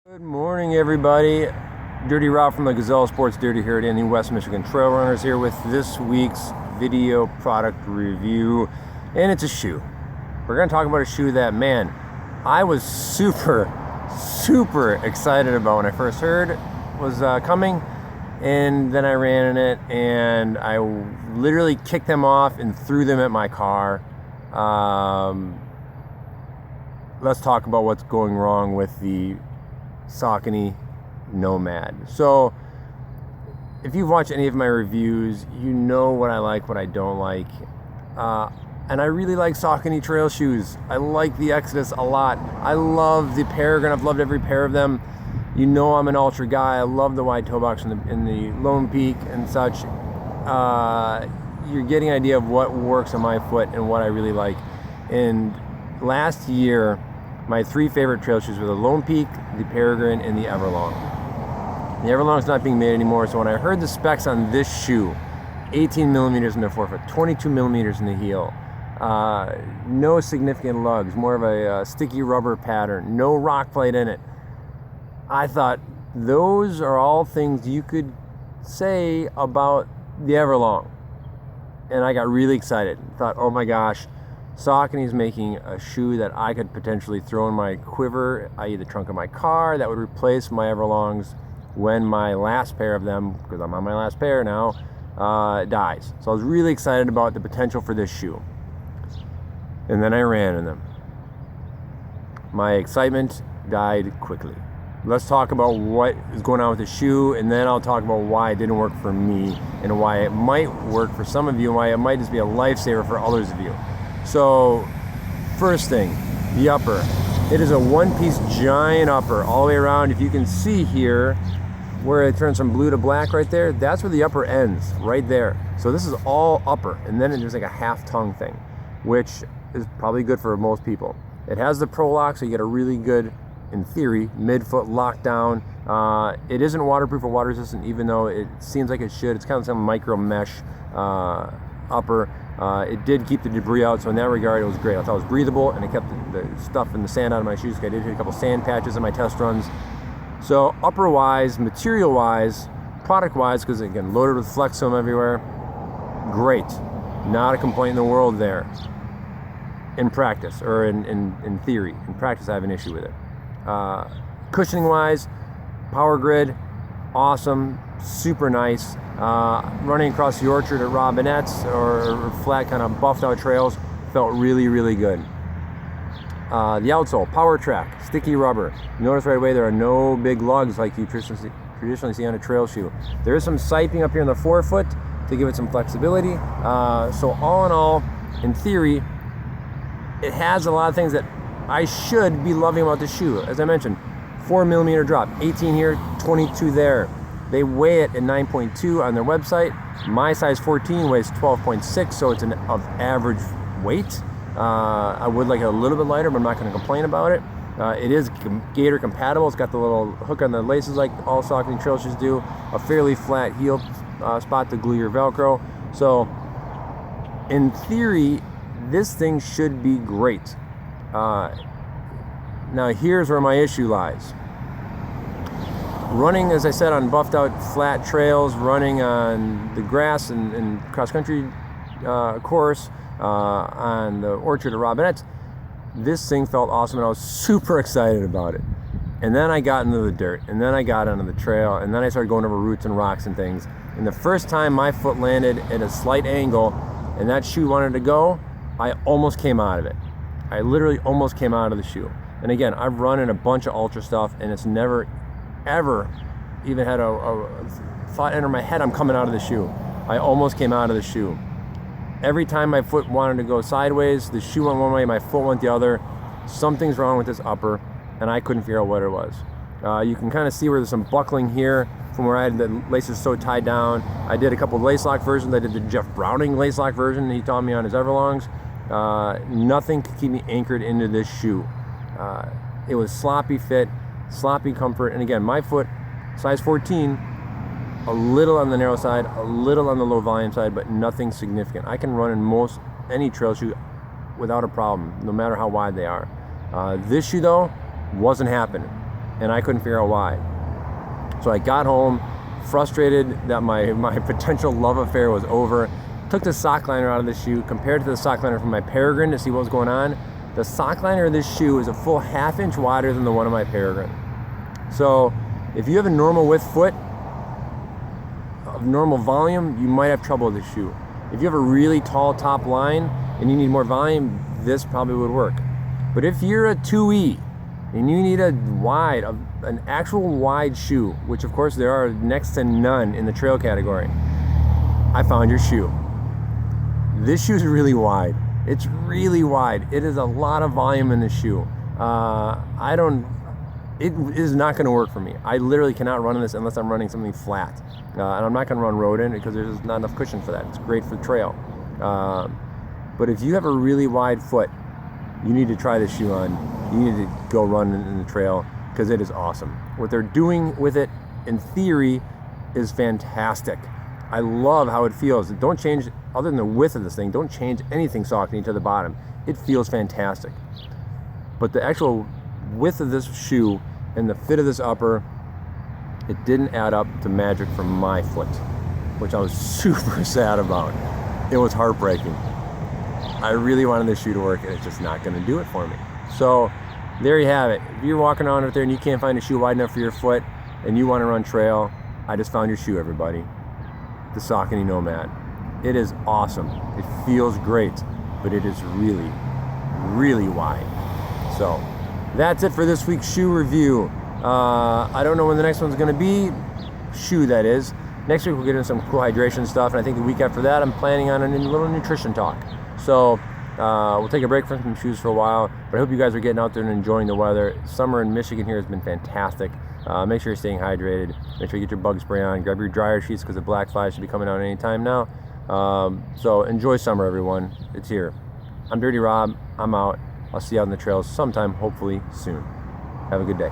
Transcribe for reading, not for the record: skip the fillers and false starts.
Good morning, everybody. Dirty Rob from the Gazelle Sports Dirty Herd and the West Michigan Trail Runners here with this week's video product review, and it's a shoe. We're going to talk about a shoe that, man, I was super excited about when I first heard was coming, and then I ran in it, and I literally kicked them off and threw them at my car. Let's talk about what's going wrong with the Saucony Nomad. So if you've watched any of my reviews, you know what I like, what I don't like, and I really like Saucony trail shoes. I like the Exodus a lot. I love the Peregrine. I've loved every pair of them. You know I'm an ultra guy. I love the wide toe box in the Lone Peak and such. You're getting an idea of what works on my foot and what I really like. And last year, my three favorite trail shoes were the Lone Peak, the Peregrine, and the Everlong. The Everlong's not being made anymore, so when I heard the specs on this shoe, 18 millimeters in the forefoot, 22 millimeters in the heel, no significant lugs, more of a sticky rubber pattern, no rock plate in it, I thought those are all things you could say about the Everlong. And I got really excited. Thought, oh my gosh, Saucony's making a shoe that I could potentially throw in my quiver, i.e. the trunk of my car, that would replace my Everlongs when my last pair of them, because I'm on my last pair now, dies. So I was really excited about the potential for this shoe. And then I ran in them. My excitement died quickly. Let's talk about what is going on with the shoe, and then I'll talk about why it didn't work for me and why it might work for some of you and why it might just be a lifesaver for others of you. So, first thing, the upper. It is a one-piece giant upper all the way around. If you can see here, where it turns from blue to black right there, that's where the upper ends, right there. So this is all upper, and then there's like a half-tongue thing, which is probably good for most people. It has the Pro Lock, so you get a really good, in theory, mid-foot lockdown. It isn't waterproof or water resistant, even though it seems like it should. It's kind of some micro mesh upper. It did keep the debris out, so in that regard it was great. I thought it was breathable, and it kept the stuff and the sand out of my shoes. I did hit a couple sand patches in my test runs. So upper wise, material wise, product wise, because again, loaded with flex foam everywhere, great. Not a complaint in the world there. In practice, or in theory. In practice I have an issue with it. Cushioning wise, power grid, awesome, super nice. Running across the orchard at Robinette's or flat kind of buffed out trails felt really good. The outsole, power track, sticky rubber. Notice right away there are no big lugs like you traditionally see on a trail shoe. There is some siping up here in the forefoot to give it some flexibility. So all in all, in theory, it has a lot of things that I should be loving about the shoe. As I mentioned, 4 millimeter drop, 18 here, 22 there. They weigh it at 9.2 on their website. My size 14 weighs 12.6, so it's of average weight. I would like it a little bit lighter, but I'm not going to complain about it. It is Gator compatible. It's got the little hook on the laces like all Saucony trail shoes do. A fairly flat heel spot to glue your Velcro. So, in theory, this thing should be great. Now here's where my issue lies. Running, as I said, on buffed out flat trails, running on the grass and cross-country course, on the orchard of Robinette's, this thing felt awesome and I was super excited about it. And then I got into the dirt, and then I got onto the trail, and then I started going over roots and rocks and things. And the first time my foot landed at a slight angle and that shoe wanted to go, I almost came out of it. I literally almost came out of the shoe. And again, I've run in a bunch of ultra stuff, and it's never, ever even had a thought enter my head I'm coming out of the shoe. I almost came out of the shoe. Every time my foot wanted to go sideways, the shoe went one way, my foot went the other. Something's wrong with this upper, and I couldn't figure out what it was. You can kind of see where there's some buckling here from where I had the laces so tied down. I did a couple of lace lock versions. I did the Jeff Browning lace lock version he taught me on his Everlongs. Nothing could keep me anchored into this shoe. It was sloppy fit, sloppy comfort, and again, my foot, size 14, a little on the narrow side, a little on the low volume side, but nothing significant. I can run in any trail shoe without a problem, no matter how wide they are. This shoe though, wasn't happening. and I couldn't figure out why. So I got home, frustrated that my potential love affair was over, took the sock liner out of the shoe, compared to the sock liner from my Peregrine to see what was going on. The sock liner of this shoe is a full 1/2 inch wider than the one of my Peregrine. So if you have a normal width foot, of normal volume, you might have trouble with this shoe. If you have a really tall top line and you need more volume, this probably would work. But if you're a 2E and you need an actual wide shoe, which of course there are next to none in the trail category, I found your shoe. This shoe is really wide. It's really wide. It is a lot of volume in the shoe. It is not going to work for me. I literally cannot run in this unless I'm running something flat. And I'm not going to run road in because there's just not enough cushion for that. It's great for trail. But if you have a really wide foot, you need to try this shoe on. You need to go run in the trail because it is awesome. What they're doing with it, in theory, is fantastic. I love how it feels. Don't change, other than the width of this thing, don't change anything Saucony to the bottom. It feels fantastic. But the actual width of this shoe and the fit of this upper, it didn't add up to magic for my foot, which I was super sad about. It was heartbreaking. I really wanted this shoe to work, and it's just not going to do it for me. So there you have it. If you're walking around out there and you can't find a shoe wide enough for your foot and you want to run trail, I just found your shoe, everybody. The Saucony Nomad. It is awesome. It feels great, but it is really, really wide. So that's it for this week's shoe review. I don't know when the next one's going to be. Shoe, that is. Next week we'll get into some cool hydration stuff, and I think the week after that I'm planning on a little nutrition talk. So we'll take a break from some shoes for a while, but I hope you guys are getting out there and enjoying the weather. Summer in Michigan here has been fantastic. Make sure you're staying hydrated. Make sure you get your bug spray on. Grab your dryer sheets because the black fly should be coming out any time now. So enjoy summer, everyone. It's here. I'm Dirty Rob. I'm out. I'll see you out on the trails sometime, hopefully soon. Have a good day.